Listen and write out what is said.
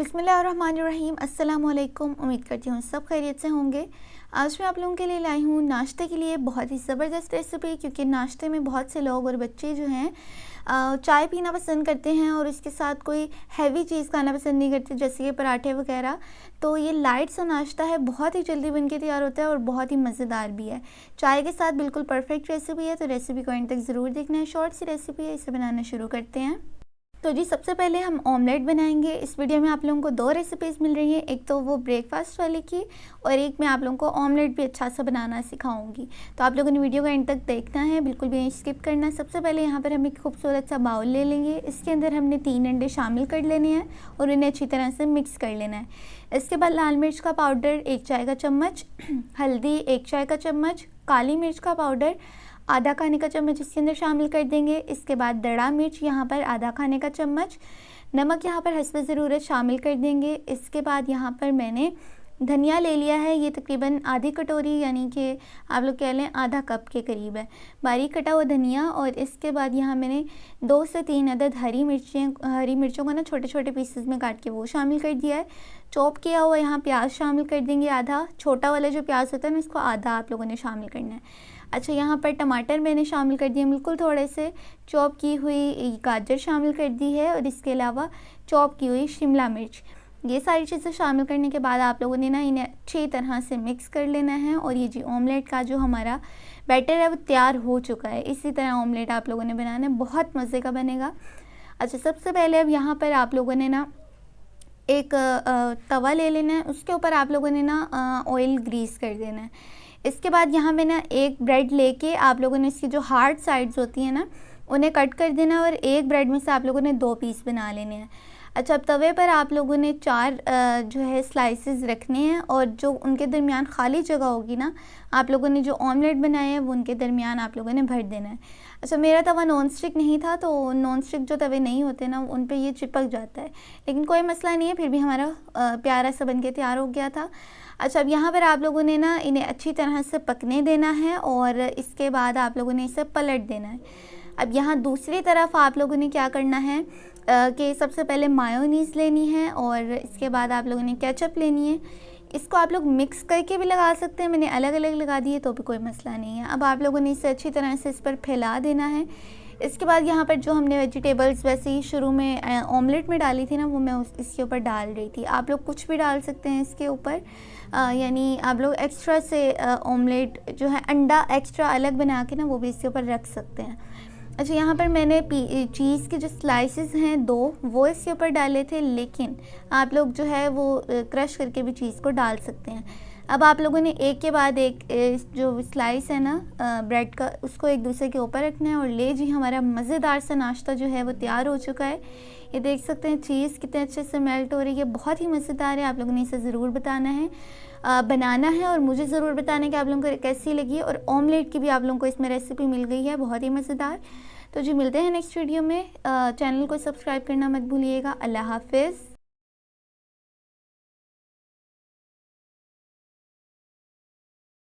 बिस्मिल्लाहिर्रहमानिर्रहीम। अस्सलाम वालेकुम। उम्मीद करती हूँ सब खैरियत से होंगे। आज मैं आप लोगों के लिए लाई हूँ नाश्ते के लिए बहुत ही ज़बरदस्त रेसिपी, क्योंकि नाश्ते में बहुत से लोग और बच्चे जो हैं चाय पीना पसंद करते हैं और इसके साथ कोई हैवी चीज़ खाना पसंद नहीं करते, जैसे कि पराठे वगैरह। तो ये लाइट सा नाश्ता है, बहुत ही जल्दी बन के तैयार होता है और बहुत ही मज़ेदार भी है। चाय के साथ बिल्कुल परफेक्ट रेसिपी है, तो रेसिपी को एंड तक ज़रूर देखना है। शॉर्ट सी रेसिपी है, इसे बनाना शुरू करते हैं। तो जी सबसे पहले हम ऑमलेट बनाएंगे। इस वीडियो में आप लोगों को दो रेसिपीज़ मिल रही हैं, एक तो वो ब्रेकफास्ट वाले की और एक मैं आप लोगों को ऑमलेट भी अच्छा सा बनाना सिखाऊंगी। तो आप लोगों ने वीडियो को एंड तक देखना है, बिल्कुल भी नहीं स्किप करना। सबसे पहले यहाँ पर हम एक खूबसूरत सा बाउल ले लेंगे। इसके अंदर हमने 3 अंडे शामिल कर लेने हैं और इन्हें अच्छी तरह से मिक्स कर लेना है। इसके बाद लाल मिर्च का पाउडर 1 चाय का चम्मच, हल्दी 1 चाय का चम्मच, काली मिर्च का पाउडर आधा खाने का चम्मच इसके अंदर शामिल कर देंगे। इसके बाद दड़ा मिर्च यहाँ पर आधा खाने का चम्मच, नमक यहाँ पर हस्ब ज़रूरत शामिल कर देंगे। इसके बाद यहाँ पर मैंने धनिया ले लिया है, ये तकरीबन आधी कटोरी यानी कि आप लोग कह लें आधा कप के करीब है, बारीक कटा हुआ धनिया। और इसके बाद यहाँ मैंने 2 से 3 अदद हरी मिर्चों को ना छोटे छोटे पीसेस में काट के वो शामिल कर दिया है। चॉप किया हुआ यहाँ प्याज शामिल कर देंगे आधा, छोटा वाला जो प्याज होता है ना इसको आधा आप लोगों ने शामिल करना है। अच्छा, यहाँ पर टमाटर मैंने शामिल कर दिए बिल्कुल थोड़े से, चॉप की हुई गाजर शामिल कर दी है और इसके अलावा चॉप की हुई शिमला मिर्च। ये सारी चीज़ें शामिल करने के बाद आप लोगों ने ना इन्हें अच्छी तरह से मिक्स कर लेना है। और ये जी ऑमलेट का जो हमारा बैटर है वो तैयार हो चुका है। इसी तरह ऑमलेट आप लोगों ने बनाना है, बहुत मज़े का बनेगा। अच्छा, सबसे पहले अब यहाँ पर आप लोगों ने ना एक तवा ले लेना है, उसके ऊपर आप लोगों ने ना ऑयल ग्रीस कर देना है। इसके बाद यहाँ में ना एक ब्रेड लेके आप लोगों ने इसकी जो हार्ड साइड्स होती हैं ना उन्हें कट कर देना और एक ब्रेड में से आप लोगों ने 2 पीस बना लेने हैं। अच्छा, अब तवे पर आप लोगों ने 4 जो है स्लाइसेस रखने हैं और जो उनके दरमियान खाली जगह होगी ना, आप लोगों ने जो ऑमलेट बनाए हैं वो उनके दरमियान आप लोगों ने भर देना है। अच्छा, मेरा तवा नॉन स्टिक नहीं था, तो नॉन स्टिक जो तवे नहीं होते ना उन पे ये चिपक जाता है, लेकिन कोई मसला नहीं है, फिर भी हमारा प्यारा सा बन के तैयार हो गया था। अच्छा, अब यहाँ पर आप लोगों ने ना इन्हें अच्छी तरह से पकने देना है और इसके बाद आप लोगों ने इसे पलट देना है। अब यहाँ दूसरी तरफ आप लोगों ने क्या करना है कि सबसे पहले मायोनीज़ लेनी है और इसके बाद आप लोगों ने केचप लेनी है। इसको आप लोग मिक्स करके भी लगा सकते हैं, मैंने अलग अलग लगा दिए तो भी कोई मसला नहीं है। अब आप लोगों ने इसे अच्छी तरह से इस पर फैला देना है। इसके बाद यहाँ पर जो हमने वेजिटेबल्स वैसे ही शुरू में ऑमलेट में डाली थी ना वो मैं इसके ऊपर डाल रही थी। आप लोग कुछ भी डाल सकते हैं इसके ऊपर, यानी आप लोग एक्स्ट्रा से ऑमलेट जो है अंडा एक्स्ट्रा अलग बना के ना वो भी इसके ऊपर रख सकते हैं। अच्छा, यहाँ पर मैंने चीज़ के जो स्लाइसेस हैं 2 वो इसके ऊपर डाले थे, लेकिन आप लोग जो है वो क्रश करके भी चीज़ को डाल सकते हैं। अब आप लोगों ने एक के बाद एक जो स्लाइस है ना ब्रेड का उसको एक दूसरे के ऊपर रखना है और ले जी हमारा मज़ेदार सा नाश्ता जो है वो तैयार हो चुका है। ये देख सकते हैं चीज़ कितने अच्छे से मेल्ट हो रही है, बहुत ही मज़ेदार है। आप लोगों ने इसे ज़रूर बनाना है और मुझे ज़रूर बताना है कि आप लोगों को कैसी लगी। और ऑमलेट की भी आप लोगों को इसमें रेसिपी मिल गई है, बहुत ही मज़ेदार। तो जी मिलते हैं नेक्स्ट वीडियो में। चैनल को सब्सक्राइब करना मत भूलिएगा। अल्लाह हाफ़िज़।